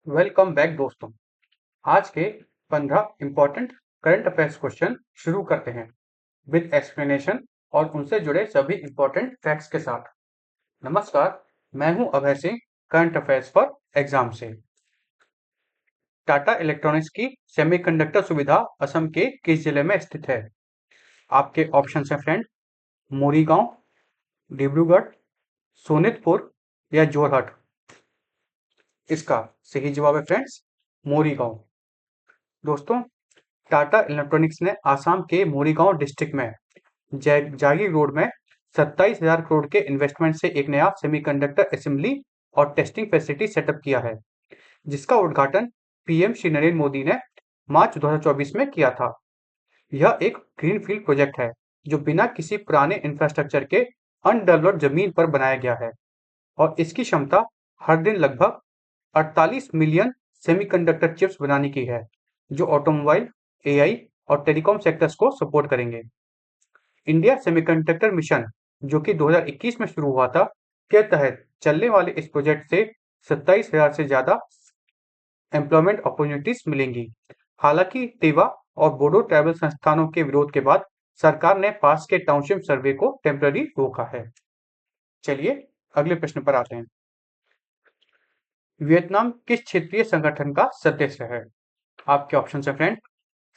Welcome back दोस्तों। आज के 15 इंपॉर्टेंट करंट अफेयर्स क्वेश्चन शुरू करते हैं विद एक्सप्लेनेशन और उनसे जुड़े सभी इंपॉर्टेंट फैक्ट्स के साथ। नमस्कार, मैं हूं Abhay Singh, current affairs for exam से। टाटा इलेक्ट्रॉनिक्स की सेमीकंडक्टर सुविधा असम के किस जिले में स्थित है? आपके ऑप्शन है फ्रेंड, मोरीगांव, डिब्रूगढ़, सोनितपुर या जोरहट। इसका सही जवाब है फ्रेंड्स, मोरीगांव। दोस्तों, टाटा इलेक्ट्रॉनिक्स ने आसाम के मोरीगांव डिस्ट्रिक्ट में जागीर रोड में 27,000 करोड़ के इन्वेस्टमेंट से एक नया सेमीकंडक्टर असेंबली और टेस्टिंग फैसिलिटी सेटअप किया है, जिसका उद्घाटन पीएम श्री नरेंद्र मोदी ने मार्च 2024 में किया था। यह एक ग्रीनफील्ड प्रोजेक्ट है जो बिना किसी पुराने इंफ्रास्ट्रक्चर के अनडेवलप्ड जमीन पर बनाया गया है और इसकी क्षमता हर दिन लगभग 48 मिलियन सेमीकंडक्टर चिप्स बनाने की है, जो ऑटोमोबाइल, एआई और टेलीकॉम सेक्टर्स को सपोर्ट करेंगे। इंडिया सेमीकंडक्टर मिशन, जो कि 2021 में शुरू हुआ था, के तहत चलने वाले इस प्रोजेक्ट से 27,000 से ज्यादा एम्प्लॉयमेंट अपॉर्चुनिटीज मिलेंगी। हालांकि टेवा और बोडो ट्राइबल संस्थानों के विरोध के बाद सरकार ने पास के टाउनशिप सर्वे को टेम्पररी रोका है। चलिए अगले प्रश्न पर आते हैं। वियतनाम किस क्षेत्रीय संगठन का सदस्य है? आपके ऑप्शन है फ्रेंड,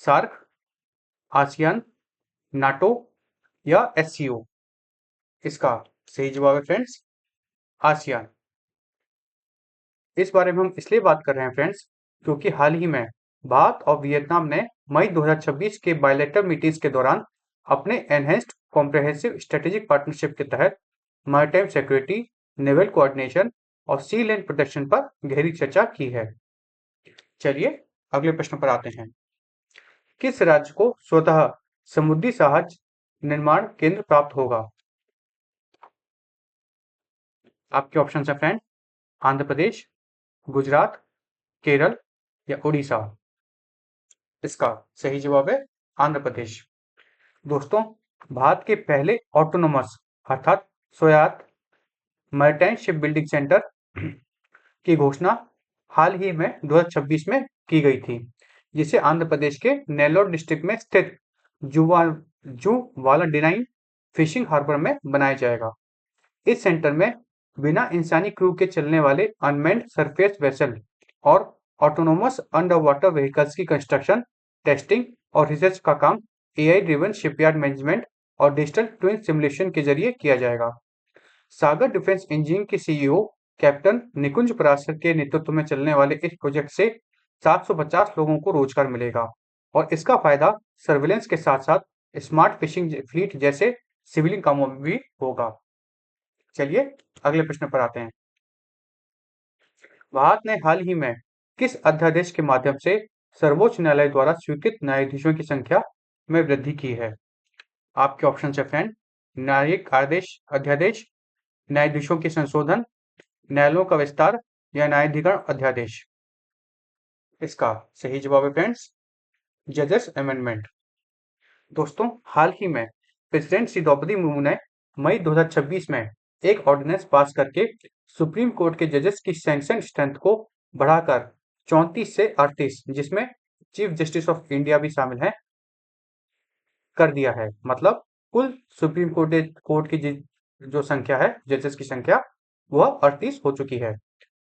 सार्क, आसियान, नाटो या एससीओ। इसका सही जवाब है फ्रेंड्स, आसियान। इस बारे में हम इसलिए बात कर रहे हैं फ्रेंड्स, क्योंकि हाल ही में भारत और वियतनाम ने मई 2026 के बायलैटरल मीटिंग्स के दौरान अपने एनहेंस्ड कॉम्प्रिहेंसिव स्ट्रेटेजिक पार्टनरशिप के तहत मैरीटाइम सिक्योरिटी, नेवल कोऑर्डिनेशन और सी लैंड प्रोटेक्शन पर गहरी चर्चा की है। चलिए अगले प्रश्न पर आते हैं। किस राज्य को स्वतः समुद्री जहाज निर्माण केंद्र प्राप्त होगा? आपके ऑप्शन है फ्रेंड, आंध्र प्रदेश, गुजरात, केरल या उड़ीसा। इसका सही जवाब है आंध्र प्रदेश। दोस्तों, भारत के पहले ऑटोनोमस अर्थात स्वायत्त मैरीटाइम शिप बिल्डिंग सेंटर की घोषणा हाल ही में 2026 में की गई थी, जिसे आंध्र प्रदेश के नेल्लोर डिस्ट्रिक्ट में स्थित जुवालाडिनाइन फिशिंग हार्बर में बनाया जाएगा। इस सेंटर में बिना इंसानी क्रू के चलने वाले अनमैन्ड सरफेस वेसल और ऑटोनोमस अंडर वाटर व्हीकल्स की कंस्ट्रक्शन, टेस्टिंग और रिसर्च का काम एआई ड्रिवन शिपयार्ड मैनेजमेंट और डिजिटल ट्विन सिमुलेशन के जरिए किया जाएगा। सागर डिफेंस इंजीनियरिंग के सीईओ कैप्टन निकुंज पराशर के नेतृत्व में चलने वाले इस प्रोजेक्ट से 750 लोगों को रोजगार मिलेगा और इसका फायदा सर्विलेंस के साथ साथ स्मार्ट फिशिंग फ्लीट जैसे सिविलिंग कामों में भी होगा। चलिए अगले प्रश्न पर आते हैं। भारत ने हाल ही में किस अध्यादेश के माध्यम से सर्वोच्च न्यायालय द्वारा स्वीकृत न्यायाधीशों की संख्या में वृद्धि की है? आपके ऑप्शन है फ्रेंड, न्यायिक आदेश अध्यादेश, न्यायाधीशों के संशोधन, न्यायालयों का विस्तार या न्यायाधिकरण अध्यादेश। इसका सही जवाब है फ्रेंड्स, जजेस अमेंडमेंट। दोस्तों, हाल ही में प्रेसिडेंट श्री द्रौपदी मुर्मू ने मई 2026 में एक ऑर्डिनेंस पास करके सुप्रीम कोर्ट के जजेस की सैंक्शन स्ट्रेंथ को बढ़ाकर 34 से 38, जिसमें चीफ जस्टिस ऑफ इंडिया भी शामिल है, कर दिया है। मतलब कुल सुप्रीम कोर्ट की जो संख्या है, जजेस की संख्या, वह 38 हो चुकी है,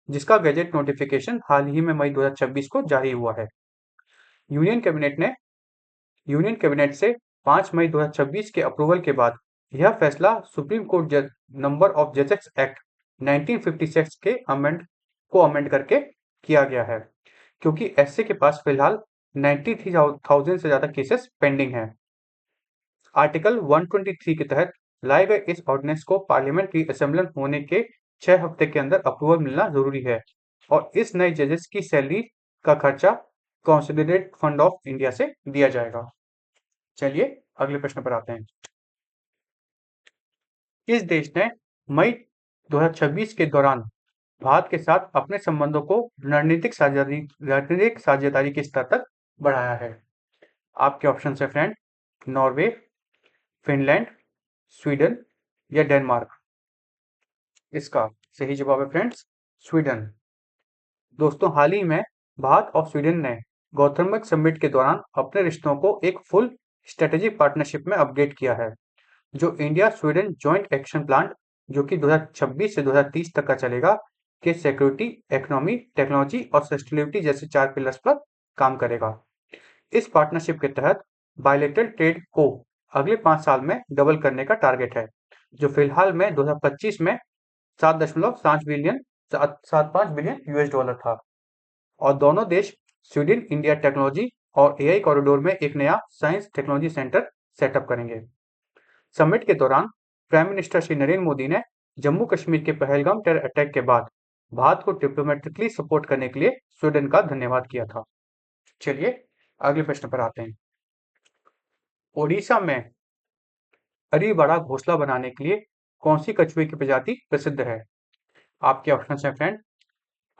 जिसका गैजेट नोटिफिकेशन हाल ही में मई 2026 को जारी हुआ है। यूनियन कैबिनेट से 5 मई 2026 के अप्रूवल के बाद यह फैसला सुप्रीम कोर्ट नंबर ऑफ जजेस एक्ट 1956 के अमेंड करके किया गया है, क्योंकि एससी के पास फिलहाल 93,000 से ज्यादा केसेस पेंडिंग हैं। आर्टिकल 123 के तहत लाए गए इस ऑर्डिनेंस को पार्लियामेंट की असेंबली होने के 6 हफ्ते के अंदर अप्रूवल मिलना जरूरी है और इस नए जजेस की सैलरी का खर्चा कंसोलिडेटेड फंड ऑफ इंडिया से दिया जाएगा। चलिए अगले प्रश्न पर आते हैं। किस देश ने मई 2026 के दौरान भारत के साथ अपने संबंधों को रणनीतिक साझेदारी के स्तर तक बढ़ाया है? आपके ऑप्शन है फ्रेंड, नॉर्वे, फिनलैंड, स्वीडन या डेनमार्क। इसका सही जवाब है फ्रेंड्स, स्वीडन। दोस्तों, हाल ही में भारत और स्वीडन ने गौथमबर्ग समिट के दौरान अपने रिश्तों को एक फुल स्ट्रेटेजिक पार्टनरशिप में अपग्रेड किया है, जो India Sweden joint action plan, जो कि 2026 से 2030 तक का चलेगा, के सिक्योरिटी, इकोनॉमी, टेक्नोलॉजी और सस्टेनेबिलिटी जैसे 4 पिलर्स पर काम करेगा। इस पार्टनरशिप के तहत बायलैटरल ट्रेड को अगले 5 साल में डबल करने का टारगेट है, जो फिलहाल में 2025 में 7.75 बिलियन यूएस डॉलर था। और दोनों देश स्वीडन इंडिया टेक्नोलॉजी और एआई कॉरिडोर में एक नया साइंस टेक्नोलॉजी सेंटर सेटअप करेंगे। समिट के दौरान प्राइम मिनिस्टर श्री नरेंद्र मोदी ने जम्मू कश्मीर के पहलगाम टेरर अटैक के बाद भारत को डिप्लोमेटिकली सपोर्ट करने के लिए स्वीडन का धन्यवाद किया था। चलिए अगले प्रश्न पर आते हैं। ओडिशा में अरीबाड़ा घोंसला बनाने के लिए कौन सी कछुए की प्रजाति प्रसिद्ध है? आपके ऑप्शन है फ्रेंड,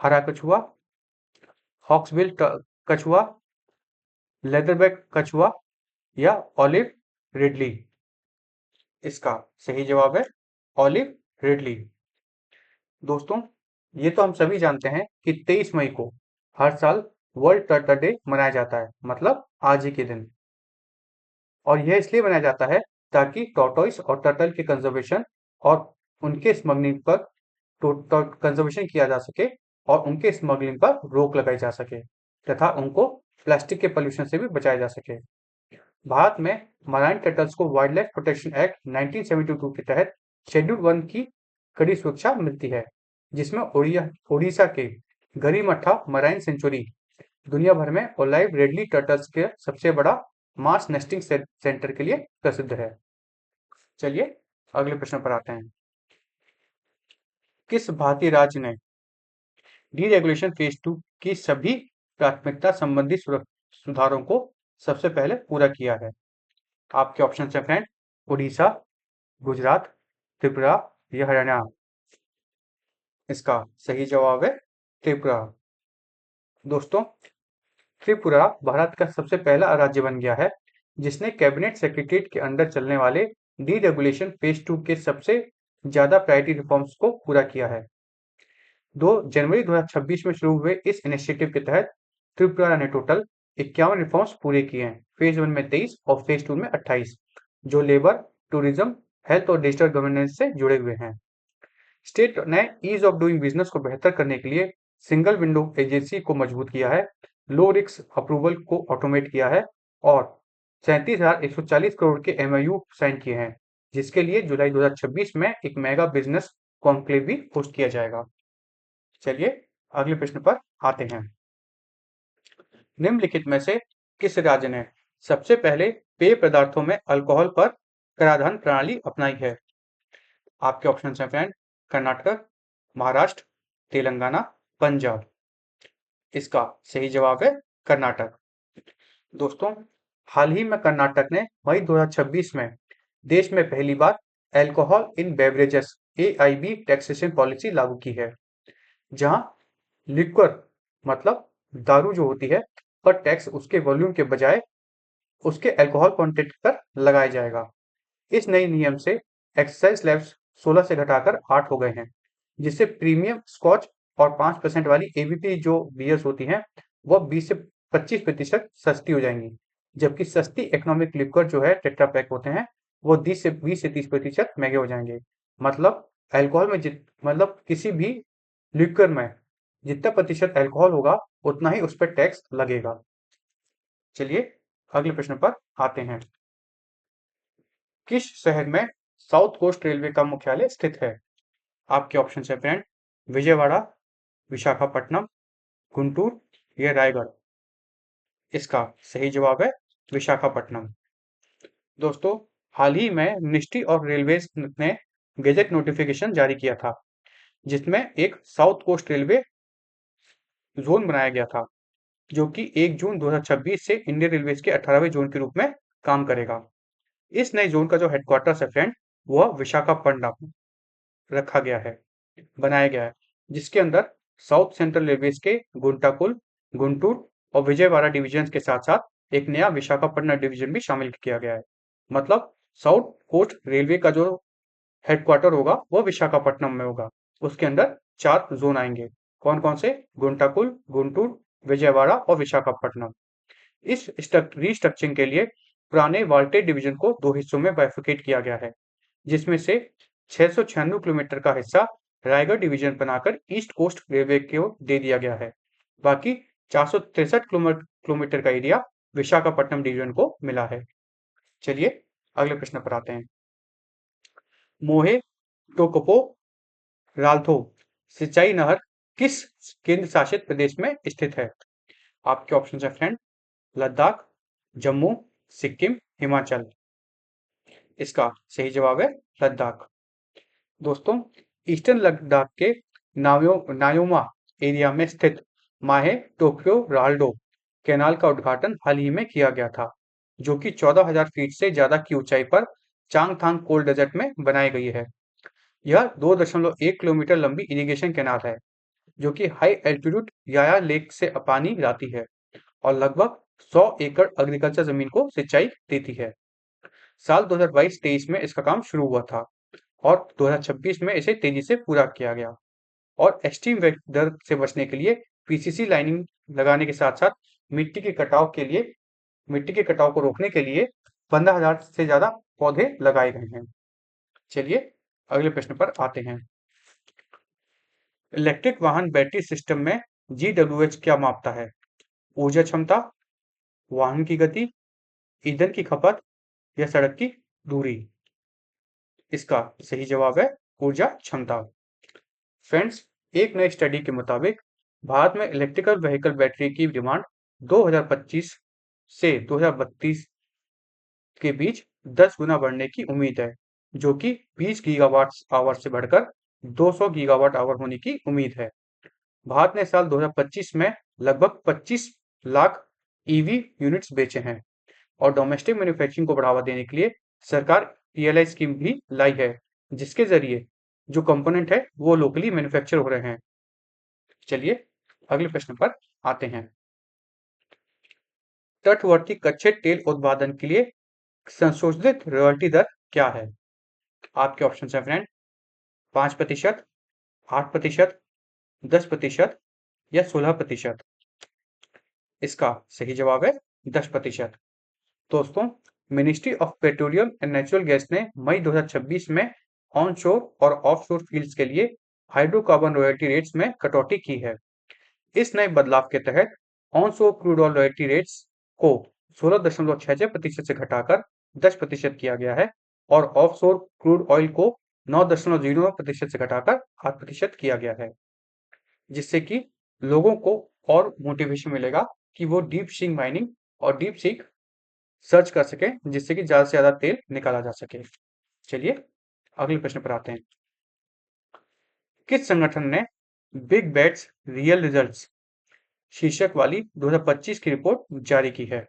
हरा कछुआ, हॉक्सबिल कछुआ, लेदरबैक कछुआ या ऑलिव रिडली। इसका सही जवाब है ऑलिव रिडली। दोस्तों, ये तो हम सभी जानते हैं कि 23 मई को हर साल वर्ल्ड टर्टल डे मनाया जाता है, मतलब आज ही के दिन। और यह इसलिए मनाया जाता है ताकि टॉर्टोइस और टर्टल के कंजर्वेशन और उनके स्मगलिंग पर कंजर्वेशन किया जा सके और उनके स्मगलिंग पर रोक लगाई जा सके तथा उनको प्लास्टिक के पोल्यूशन से भी बचाया जा सके। भारत में मराइन टर्टल्स को वाइल्ड लाइफ प्रोटेक्शन एक्ट 1972 के तहत शेड्यूल 1 की कड़ी सुरक्षा मिलती है, जिसमें ओडिशा के गरीमठा मराइन सेंचुरी दुनिया भर में ओलाइव रेडली टर्टल्स के सबसे बड़ा मास नेस्टिंग सेंटर के लिए प्रसिद्ध है। चलिए अगले प्रश्न पर आते हैं। किस भारतीय राज्य ने डीरेगुलेशन फेज 2 की सभी प्राथमिकता संबंधी सुधारों को सबसे पहले पूरा किया है? आपके ऑप्शन है फ्रेंड, उड़ीसा, गुजरात, त्रिपुरा या हरियाणा। इसका सही जवाब है त्रिपुरा। दोस्तों, त्रिपुरा भारत का सबसे पहला राज्य बन गया है जिसने कैबिनेट सेक्रेटरीट के अंडर चलने वाले डीरेगुलेशन फेज 2 के सबसे ज्यादा प्रायोरिटी रिफॉर्म्स को पूरा किया है। 2 जनवरी 2026 में शुरू हुए इस इनिशिएटिव के तहत त्रिपुरा ने टोटल 51 रिफॉर्म्स पूरे किए हैं। फेज 1 में 23 और फेज 2 में 28, जो लेबर, टूरिज्म, हेल्थ और डिजिटल गवर्नेंस से जुड़े हुए हैं। स्टेट ने ईज ऑफ डूइंग बिजनेस को बेहतर करने के लिए सिंगल विंडो एजेंसी को मजबूत किया है, लो रिस्क अप्रूवल को ऑटोमेट किया है और 37,140 करोड़ के एमओयू साइन किए हैं, जिसके लिए जुलाई 2026 में एक मेगा बिजनेस कॉन्क्लेव भी होस्ट किया जाएगा। चलिए अगले प्रश्न पर आते हैं। निम्नलिखित में से किस राज्य ने सबसे पहले पेय पदार्थों में अल्कोहल पर कराधान प्रणाली अपनाई है? आपके ऑप्शन हैं फ्रेंड, कर्नाटक, महाराष्ट्र, तेलंगाना, पंजाब। इसका सही जवाब है कर्नाटक। दोस्तों, हाल ही में कर्नाटक ने मई 2026 में देश में पहली बार अल्कोहल इन बेवरेजेस AIB टैक्सेशन पॉलिसी लागू की है, जहां लिक्वर मतलब दारू जो होती है पर टैक्स उसके वॉल्यूम के बजाय उसके अल्कोहल कंटेंट पर लगाया जाएगा। इस नए नियम से एक्साइज स्लैब्स 16 से घटाकर 8 हो गए हैं, जिससे प्रीमियम स्कॉच और 5% वाली ABV जो बियर्स होती हैं वह 20 से 25% सस्ती हो जाएंगी, जबकि सस्ती इकोनॉमिक लिक्वर जो है टेट्रा पैक होते हैं वो 20 से 30% महंगे हो जाएंगे। मतलब अल्कोहल में मतलब किसी भी लिक्वर में जितना प्रतिशत अल्कोहल होगा उतना ही उस पर टैक्स लगेगा। चलिए अगले प्रश्न पर आते हैं। किस शहर में साउथ कोस्ट रेलवे का मुख्यालय स्थित है? आपके ऑप्शन है फ्रेंड, विजयवाड़ा, विशाखापट्टनम, गुंटूर या रायगढ़। इसका सही जवाब है विशाखापट्टनम। दोस्तों, हाल ही में मिनिस्ट्री ऑफ रेलवेज ने गैजेट नोटिफिकेशन जारी किया था, जिसमें एक साउथ कोस्ट रेलवे जोन बनाया गया था, जो कि 1 जून 2026 से इंडियन रेलवेज के 18वें जोन के रूप में काम करेगा। इस नए जोन का जो हेडक्वार्टर है फ्रेंड, वह विशाखापट्टनम रखा गया है, बनाया गया है, जिसके अंदर साउथ सेंट्रल रेलवेज के गुंटाकुल, गुंटूर और विजयवाड़ा डिवीजन के साथ साथ एक नया विशाखापट्टनम डिवीजन भी शामिल किया गया है। मतलब साउथ कोस्ट रेलवे का जो हेडक्वार्टर होगा वह विशाखापट्टनम में होगा। उसके अंदर 4 जोन आएंगे, कौन कौन से? गुंटाकुल, गुंटूर, विजयवाड़ा और विशाखापट्टनम। इस रीस्ट्रक्चरिंग के लिए पुराने वाल्टेज डिवीजन को दो हिस्सों में बाइफरकेट किया गया है, जिसमें से 696 किलोमीटर का हिस्सा रायगढ़ डिवीजन बनाकर ईस्ट कोस्ट रेलवे को दे दिया गया है। बाकी 463 किलोमीटर का एरिया विशाखापट्टनम डिवीजन को मिला है। चलिए अगले प्रश्न पर आते हैं। मोहे टोकोपो राल्थो सिंचाई नहर किस केंद्र शासित प्रदेश में स्थित है? आपके ऑप्शन है फ्रेंड, लद्दाख, जम्मू, सिक्किम, हिमाचल। इसका सही जवाब है लद्दाख। दोस्तों, ईस्टर्न लद्दाख के नायोमा एरिया में स्थित माहे टोक्यो राल्डो कैनाल का उद्घाटन हाल ही में किया गया था, जो कि 14,000 फीट से ज्यादा की ऊंचाई पर चांगथांग कोल्ड डेजर्ट में बनाई गई है। यह 2.1 किलोमीटर लंबी इरिगेशन कैनाल है, जो कि हाई एल्टीट्यूड याया लेक से पानी लाती है और लगभग 100 एकड़ एग्रीकल्चर जमीन को सिंचाई देती है। साल 2022-23 में इसका काम शुरू हुआ था और 2026 में इसे तेजी से पूरा किया गया और एक्सट्रीम वेदर से बचने के लिए पीसीसी लाइनिंग लगाने के साथ साथ मिट्टी के कटाव को रोकने के लिए 15,000 से ज्यादा पौधे लगाए गए हैं। चलिए अगले प्रश्न पर आते हैं। इलेक्ट्रिक वाहन बैटरी सिस्टम में GWH क्या मापता है? ऊर्जा क्षमता, वाहन की गति, ईंधन की खपत या सड़क की दूरी। इसका सही जवाब है ऊर्जा क्षमता। फ्रेंड्स, एक नई स्टडी के मुताबिक भारत में इलेक्ट्रिकल व्हीकल बैटरी की डिमांड 2025 से 2032 के बीच 10 गुना बढ़ने की उम्मीद है, जो कि 20 गीगावाट आवर से बढ़कर 200 गीगावाट आवर होने की उम्मीद है। भारत ने साल 2025 में लगभग 25 लाख ईवी यूनिट्स बेचे हैं और डोमेस्टिक मैन्युफैक्चरिंग को बढ़ावा देने के लिए सरकार PLI स्कीम भी लाई है, जिसके जरिए जो कंपोनेंट है वो लोकली मैन्युफैक्चर हो रहे हैं। चलिए अगले प्रश्न पर आते हैं। तटवर्ती कच्चे तेल उत्पादन के लिए संशोधित रॉयल्टी दर क्या है? आपके ऑप्शन है फ्रेंड, 5%, 8%, 10% या 16%। इसका सही जवाब है 10%। दोस्तों, ministry of petroleum and natural gas ने मई 2026 में ऑनशोर और ऑफशोर फील्ड्स के लिए हाइड्रोकार्बन रॉयल्टी रेट्स में कटौती की है। इस नए बदलाव के तहत onshore crude oil royalty rates को 16.66% से घटाकर 10% किया गया है और ऑफशोर क्रूड ऑयल को 9.09% से घटाकर 8% किया गया है, जिससे कि लोगों को और मोटिवेशन मिलेगा कि वो डीप सी माइनिंग और डीप सी सर्च कर सके, जिससे कि ज्यादा से ज्यादा तेल निकाला जा सके। चलिए अगले प्रश्न पर आते हैं। किस संगठन ने बिग बेट्स रियल रिजल्ट्स शीर्षक वाली 2025 की रिपोर्ट जारी की है?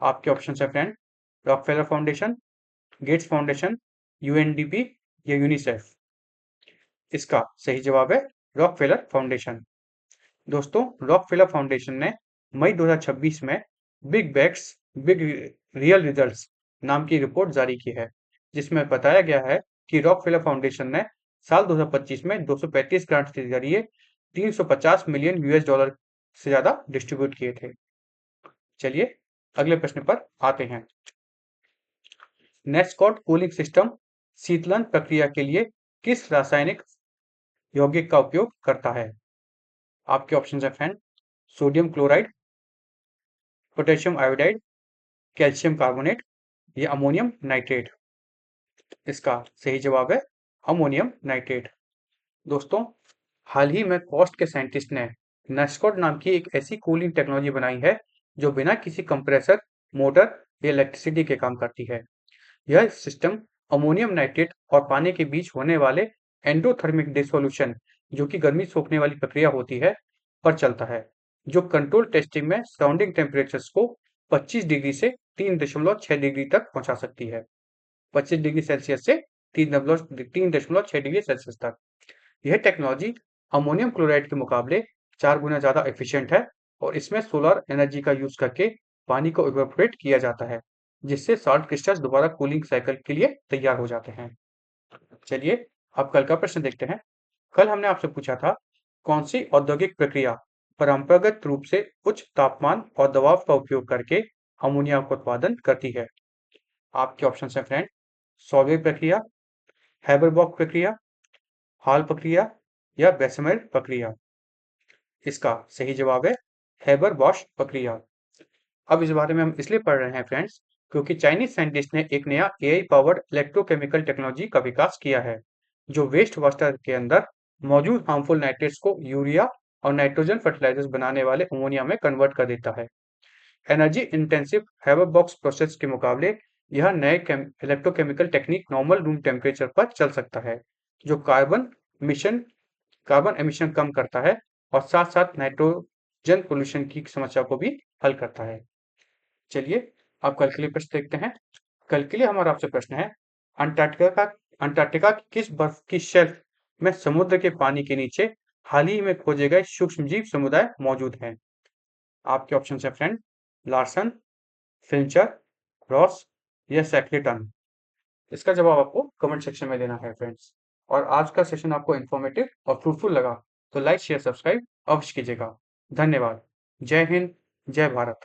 आपके ऑप्शन है friend, Rockefeller foundation, Gates foundation, UNDP या यूनिसेफ। इसका सही जवाब है रॉकफेलर फाउंडेशन। दोस्तों, रॉकफेलर फाउंडेशन ने मई 2026 में बिग रियल रिजल्ट्स नाम की रिपोर्ट जारी की है, जिसमें बताया गया है कि रॉकफेलर फाउंडेशन ने साल 2025 में 235 ग्रांट्स के जरिए 350 मिलियन US डॉलर से ज्यादा डिस्ट्रीब्यूट किए थे। चलिए अगले प्रश्न पर आते हैं। नेस्कॉट कूलिंग सिस्टम शीतलन प्रक्रिया के लिए किस रासायनिक यौगिक का उपयोग करता है? आपके ऑप्शन है friend, sodium chloride, potassium iodide, calcium carbonate या अमोनियम नाइट्रेट। इसका सही जवाब है अमोनियम नाइट्रेट। दोस्तों, हाल ही में कॉस्ट के साइंटिस्ट ने नेस्कॉट नाम की एक ऐसी कूलिंग टेक्नोलॉजी बनाई है जो बिना किसी कंप्रेसर, मोटर या इलेक्ट्रिसिटी के काम करती है। यह सिस्टम अमोनियम नाइट्रेट और पानी के बीच होने वाले एंडोथर्मिक डिसोल्यूशन, जो कि गर्मी सोखने वाली प्रक्रिया होती है, पर चलता है, जो कंट्रोल टेस्टिंग में सराउंडिंग टेम्परेचर्स को 25 डिग्री से 3.6 डिग्री तक पहुंचा सकती है। 25 डिग्री सेल्सियस से 3.6 डिग्री सेल्सियस तक। यह टेक्नोलॉजी अमोनियम क्लोराइड के मुकाबले 4 गुना ज्यादा एफिशिएंट है और इसमें सोलर एनर्जी का यूज करके पानी को इवेपोरेट किया जाता है, जिससे सॉल्ट क्रिस्टल्स दोबारा कूलिंग साइकिल के लिए तैयार हो जाते हैं। चलिए अब कल का प्रश्न देखते हैं। कल हमने आपसे पूछा था कौन सी औद्योगिक प्रक्रिया परंपरागत रूप से उच्च तापमान और दबाव का उपयोग करके अमोनिया का उत्पादन करती है? आपके ऑप्शन है फ्रेंड, सॉल्वे प्रक्रिया, हैबर-बॉश प्रक्रिया, हॉल प्रक्रिया या बेसमेल प्रक्रिया। इसका सही जवाब है हैबर-बॉश प्रक्रिया। अब इस बारे में हम इसलिए पढ़ रहे हैं फ्रेंड्स, क्योंकि चाइनीज साइंटिस्ट ने एक नया एआई पावर्ड इलेक्ट्रोकेमिकल टेक्नोलॉजी का विकास किया है, जो वेस्ट वाटर के अंदर मौजूद हार्मफुल नाइट्रेट्स को यूरिया और नाइट्रोजन फर्टिलाइजर्स बनाने वाले अमोनिया में कन्वर्ट कर देता है। एनर्जी इंटेंसिव हैबर-बॉश प्रोसेस के मुकाबले यह नए electrochemical technique normal room temperature पर चल सकता है, जो कार्बन एमिशन कम करता है और साथ-साथ नाइट्रोजन पोल्यूशन की समस्या को भी हल करता है। चलिए अब कल के लिए प्रश्न देखते हैं। कल के लिए हमारा आपसे प्रश्न है, अंटार्कटिका की किस बर्फ की शेल्फ में समुद्र के पानी के नीचे हाल ही में खोजे गए सूक्ष्मजीव समुदाय मौजूद हैं? आपके ऑप्शन है फ्रेंड, लार्सन, फिंचर, रॉस या सैकलेटन। इसका जवाब आपको कमेंट सेक्शन में देना है फ्रेंड्स। और आज का सेशन आपको इन्फॉर्मेटिव और फ्रूटफुल लगा तो लाइक शेयर सब्सक्राइब अवश्य कीजिएगा। धन्यवाद। जय हिंद, जय भारत।